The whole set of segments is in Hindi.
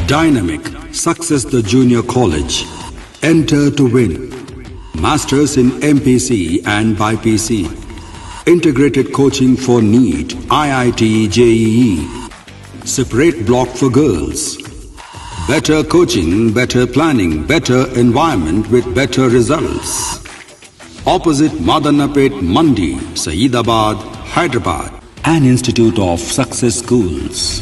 Dynamic Success the Junior College. Enter to win. Masters in MPC and BPC. Integrated coaching for NEET, IIT, JEE. Separate block for girls. Better coaching, better planning, better environment with better results. Opposite Madanapet Mandi, Saeedabad, Hyderabad. An Institute of Success Schools.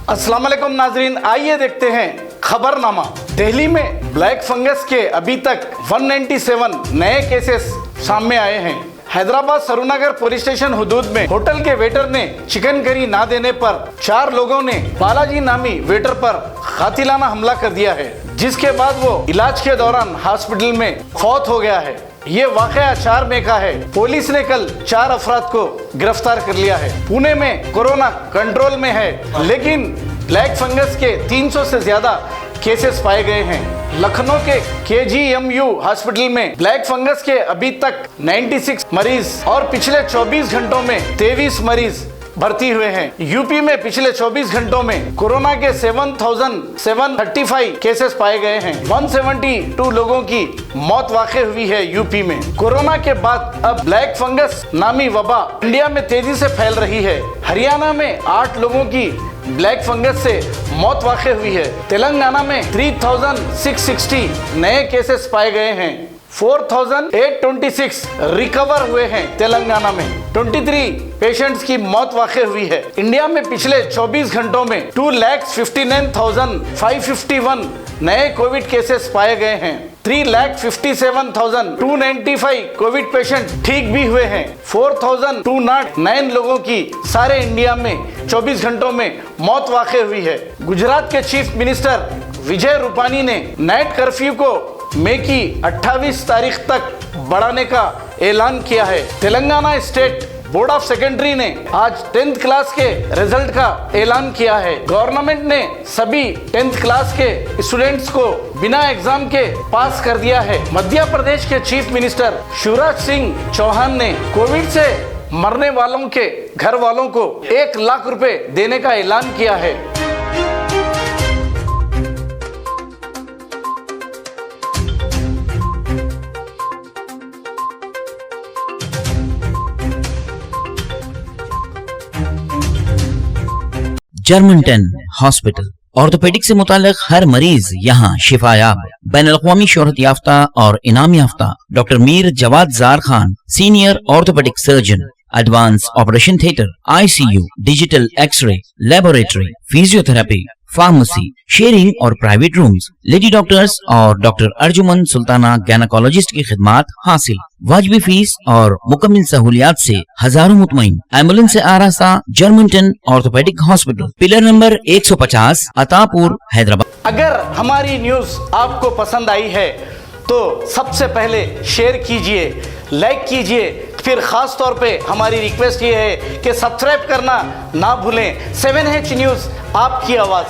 अस्सलाम वालेकुम नाजरीन, आइए देखते हैं खबरनामा। दिल्ली में ब्लैक फंगस के अभी तक 197 नए केसेस सामने आए हैं। हैदराबाद सरूनगर पुलिस स्टेशन हुदूद में होटल के वेटर ने चिकन करी ना देने पर 4 लोगों ने बालाजी नामी वेटर पर कातिलाना हमला कर दिया है, जिसके बाद वो इलाज के दौरान हॉस्पिटल में फौत हो गया है। ये वाकया 4 मई का है। पुलिस ने कल 4 अफराद को गिरफ्तार कर लिया है। पुणे में कोरोना कंट्रोल में है, लेकिन ब्लैक फंगस के 300 से ज्यादा केसेस पाए गए हैं। लखनऊ के KGMU हॉस्पिटल में ब्लैक फंगस के अभी तक 96 मरीज और पिछले 24 घंटों में 23 मरीज भर्ती हुए हैं। यूपी में पिछले 24 घंटों में कोरोना के 7,735 केसेस पाए गए हैं। 172 लोगों की मौत वाक़ई हुई है यूपी में। कोरोना के बाद अब ब्लैक फंगस नामी वबा इंडिया में तेजी से फैल रही है। हरियाणा में 8 लोगों की ब्लैक फंगस से मौत वाक़ई हुई है। तेलंगाना में 3,660 नए केसेस पाए गए हैं। 4,826 रिकवर हुए हैं। तेलंगाना में 23 पेशेंट्स की मौत वाक़ई हुई है। इंडिया में पिछले 24 घंटों में 2,59,551 नए कोविड केसेस पाए गए हैं। 3,57,295 कोविड पेशेंट ठीक भी हुए हैं। 4,209 लोगों की सारे इंडिया में 24 घंटों में मौत वाक़ई हुई है। गुजरात के चीफ मिनिस्टर विजय रूपानी ने नाइट कर्फ्यू को मई की 28 तारीख तक बढ़ाने का ऐलान किया है। Telangana state board of secondary ने आज 10th क्लास के रिजल्ट का ऐलान किया है। गवर्नमेंट ने सभी 10th क्लास के स्टूडेंट्स को बिना एग्जाम के पास कर दिया है। मध्य प्रदेश के चीफ मिनिस्टर शिवराज सिंह चौहान ने कोविड से मरने वालों के घर वालों को 1 लाख रुपए देने का ऐलान किया है। जर्मनटन हॉस्पिटल ऑर्थोपेडिक से मुताल्लिक हर मरीज यहाँ शिफायाब। बैनुल-अक़वामी शोहरत याफ्ता और इनाम याफ्ता doctor Mir Jawad Jar Khan, senior orthopaedic surgeon, advance operation theatre, ICU, digital x-ray, laboratory, physiotherapy, pharmacy, sharing और प्राइवेट रूम्स, लेडी डॉक्टर्स और डॉक्टर अर्जुमन सुल्ताना गैनाकोलॉजिस्ट की खिदमात हासिल। वाजिबी फीस और मुकम्मल सहूलियात से हजारों मुतमईन। एम्बुलेंस से आरास्ता Germanton orthopaedic hospital, pillar number 150, Attapur, Hyderabad. अगर हमारी न्यूज आपको पसंद आई है तो सबसे पहले शेयर कीजिए, लाइक कीजिए, फिर खास तौर पे हमारी रिक्वेस्ट ये है कि सब्सक्राइब करना ना भूलें। 7H न्यूज, आपकी आवाज।